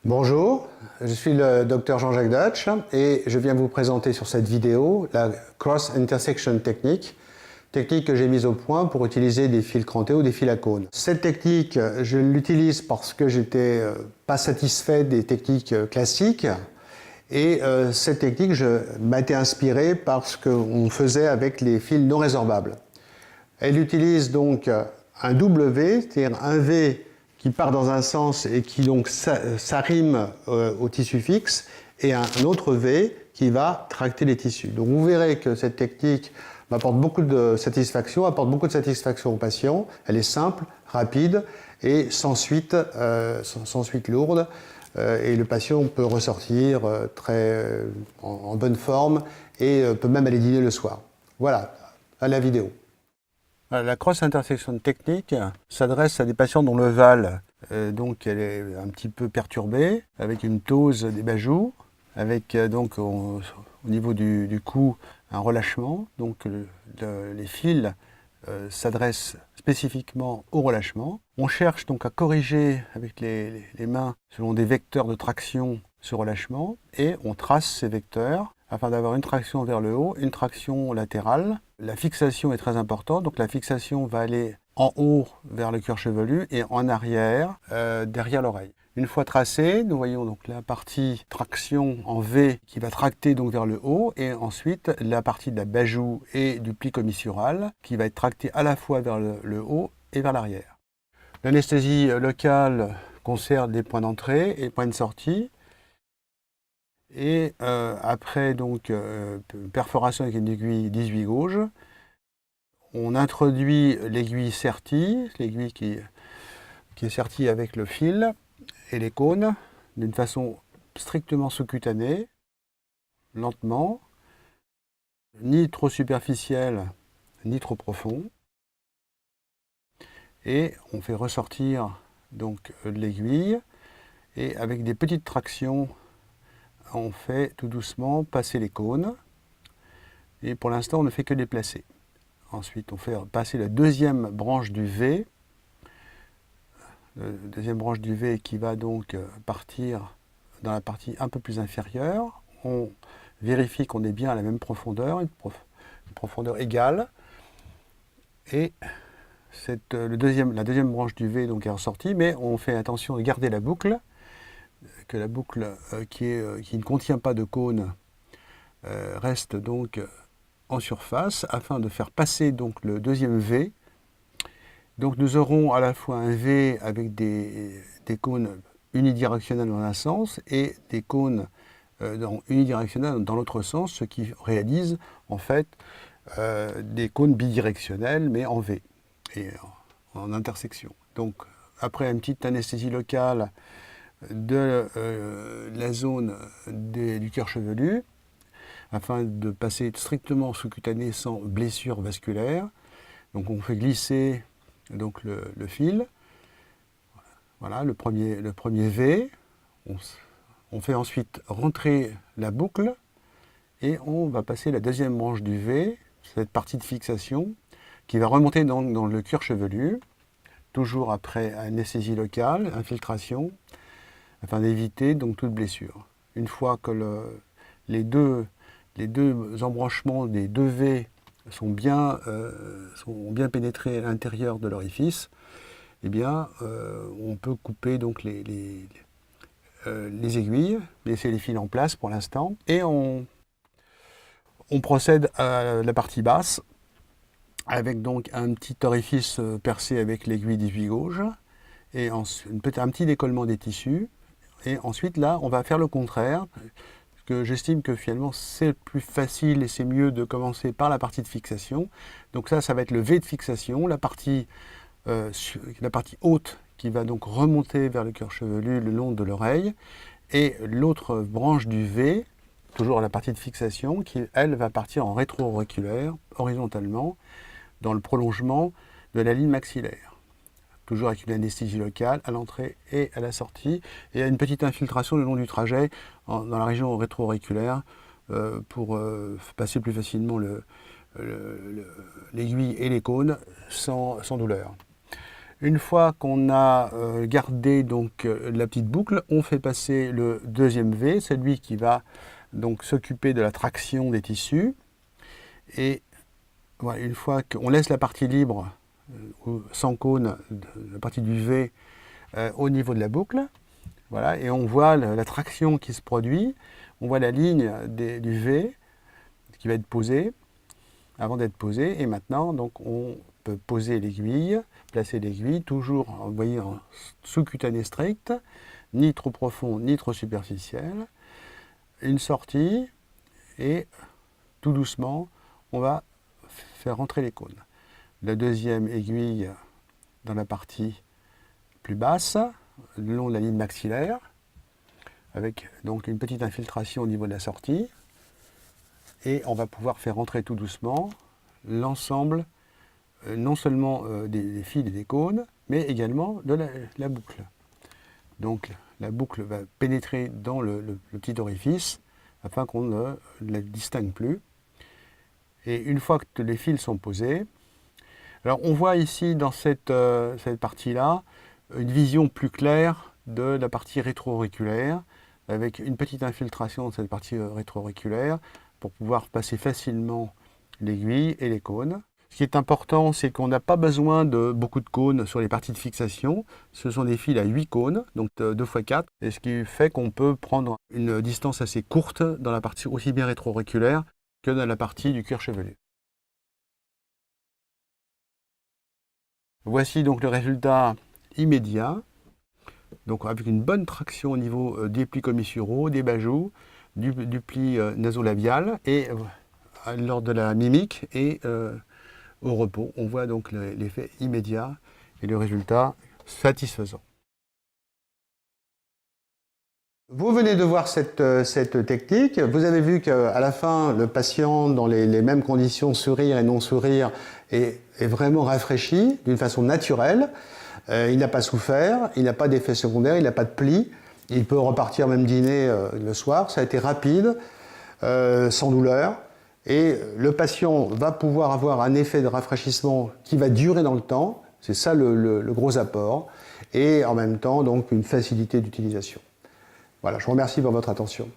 Bonjour, je suis le docteur Jean-Jacques Dutch et je viens vous présenter sur cette vidéo la Cross Intersection Technique, technique que j'ai mise au point pour utiliser des fils crantés ou des fils à cône. Cette technique, je l'utilise parce que j'étais pas satisfait des techniques classiques et cette technique m'a été inspirée par ce qu'on faisait avec les fils non résorbables. Elle utilise donc un W, c'est-à-dire un V qui part dans un sens et qui donc s'arrime au tissu fixe, et un autre V qui va tracter les tissus. Donc vous verrez que cette technique m'apporte beaucoup de satisfaction, apporte beaucoup de satisfaction aux patients. Elle est simple, rapide et sans suite lourde. Et le patient peut ressortir en bonne forme et peut même aller dîner le soir. Voilà, à la vidéo. La cross-intersection technique s'adresse à des patients dont le val donc elle est un petit peu perturbée, avec une ptose des bajoux, avec donc au niveau du cou un relâchement. Donc les fils s'adressent spécifiquement au relâchement. On cherche donc à corriger avec les mains selon des vecteurs de traction ce relâchement et on trace ces vecteurs afin d'avoir une traction vers le haut, une traction latérale. La fixation est très importante, donc la fixation va aller en haut vers le cuir chevelu et en arrière derrière l'oreille. Une fois tracé, nous voyons donc la partie traction en V qui va tracter donc vers le haut et ensuite la partie de la bajoux et du pli commissural qui va être tractée à la fois vers le haut et vers l'arrière. L'anesthésie locale concerne les points d'entrée et les points de sortie. Et après donc perforation avec une aiguille 18 gauge, on introduit l'aiguille sertie, l'aiguille qui est sertie avec le fil et les cônes d'une façon strictement sous-cutanée, lentement, ni trop superficielle, ni trop profond. Et on fait ressortir donc l'aiguille et avec des petites tractions, on fait tout doucement passer les cônes. Et pour l'instant, on ne fait que déplacer. Ensuite, on fait passer la deuxième branche du V. La deuxième branche du V qui va donc partir dans la partie un peu plus inférieure. On vérifie qu'on est bien à la même profondeur, une profondeur égale. Et la deuxième branche du V donc est ressortie, mais on fait attention de garder la boucle, que la boucle qui ne contient pas de cône reste donc en surface afin de faire passer donc le deuxième V. Donc nous aurons à la fois un V avec des cônes unidirectionnels dans un sens et des cônes unidirectionnels dans l'autre sens, ce qui réalise en fait des cônes bidirectionnels mais en V et en intersection. Donc après une petite anesthésie locale de la zone du cuir chevelu, afin de passer strictement sous-cutané sans blessure vasculaire. Donc on fait glisser donc le fil. Voilà le premier V. On fait ensuite rentrer la boucle et on va passer la deuxième branche du V, cette partie de fixation, qui va remonter dans le cuir chevelu, toujours après anesthésie locale, infiltration, afin d'éviter donc toute blessure. Une fois que les deux embranchements des deux V sont bien pénétrés à l'intérieur de l'orifice, eh bien, on peut couper donc les aiguilles, laisser les fils en place pour l'instant, et on procède à la partie basse, avec donc un petit orifice percé avec l'aiguille 18 gauge, et un petit décollement des tissus, et ensuite là, on va faire le contraire, que j'estime que finalement c'est plus facile et c'est mieux de commencer par la partie de fixation. Donc ça va être le V de fixation, la partie haute qui va donc remonter vers le cuir chevelu le long de l'oreille, et l'autre branche du V, toujours la partie de fixation, qui elle va partir en rétro-auriculaire, horizontalement, dans le prolongement de la ligne maxillaire. Toujours avec une anesthésie locale à l'entrée et à la sortie, et une petite infiltration le long du trajet dans la région rétro-auriculaire pour passer plus facilement l'aiguille et les cônes sans douleur. Une fois qu'on a gardé donc la petite boucle, on fait passer le deuxième V, celui qui va donc s'occuper de la traction des tissus. Et voilà, une fois qu'on laisse la partie libre, sans cône, la partie du V, au niveau de la boucle, voilà, et on voit la traction qui se produit, on voit la ligne du V qui va être posée, avant d'être posée, et maintenant donc on peut poser l'aiguille, placer l'aiguille, toujours vous voyez, en sous-cutané strict, ni trop profond, ni trop superficiel, une sortie, et tout doucement, on va faire rentrer les cônes. La deuxième aiguille dans la partie plus basse, le long de la ligne maxillaire, avec donc une petite infiltration au niveau de la sortie, et on va pouvoir faire rentrer tout doucement l'ensemble, non seulement des fils et des cônes, mais également de la boucle. Donc la boucle va pénétrer dans le petit orifice afin qu'on ne la distingue plus. Et une fois que les fils sont posés, alors on voit ici dans cette partie-là une vision plus claire de la partie rétro-auriculaire, avec une petite infiltration dans cette partie rétro-auriculaire pour pouvoir passer facilement l'aiguille et les cônes. Ce qui est important, c'est qu'on n'a pas besoin de beaucoup de cônes sur les parties de fixation. Ce sont des fils à 8 cônes, donc 2 x 4, et ce qui fait qu'on peut prendre une distance assez courte dans la partie aussi bien rétro-auriculaire que dans la partie du cuir chevelu. Voici donc le résultat immédiat, donc avec une bonne traction au niveau des plis commissuraux, des bajoux, du pli nasolabial, et lors de la mimique et au repos. On voit donc l'effet immédiat et le résultat satisfaisant. Vous venez de voir cette technique. Vous avez vu qu'à la fin, le patient, dans les mêmes conditions, sourire et non sourire, est vraiment rafraîchi d'une façon naturelle. Il n'a pas souffert, il n'a pas d'effet secondaire, il n'a pas de plis. Il peut repartir même dîner le soir. Ça a été rapide, sans douleur. Et le patient va pouvoir avoir un effet de rafraîchissement qui va durer dans le temps. C'est ça le gros apport. Et en même temps, donc, une facilité d'utilisation. Voilà, je vous remercie pour votre attention.